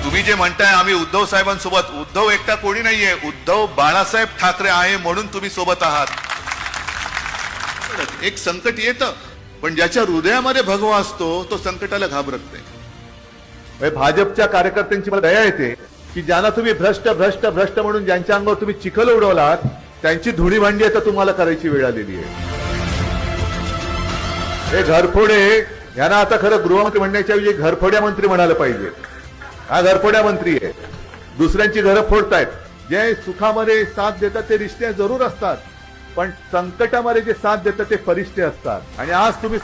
तुम्ही जे म्हणताय आम्ही उद्धव साहेबांसोबत, उद्धव एकटा कोणी नाहीये, उद्धव बाळासाहेब ठाकरे आहे म्हणून तुम्ही सोबत आहात. एक संकट येतं, पण ज्याच्या हृदयामध्ये भगवा असतो तो संकटाला घाबरत नाही. भाजपच्या कार्यकर्त्यांची मला दया येते की ज्यांना तुम्ही भ्रष्ट भ्रष्ट भ्रष्ट म्हणून ज्यांच्या अंगावर तुम्ही चिखल उडवलात त्यांची धुणी भांडी आता तुम्हाला करायची वेळ आलेली आहे. हे घरफोडे यांना आता खरं गृहमंत्री म्हणण्याच्या ऐवजी घरफोड्या मंत्री म्हणायला पाहिजे. हा घरफोड्या मंत्री आहे, दुसऱ्यांची घरं फोडतायत. जे सुखामध्ये साथ देतात ते रिश्ते जरूर असतात, पण संकटामध्ये जे साथ देतात ते फरिश्ते असतात. आणि आज तुम्ही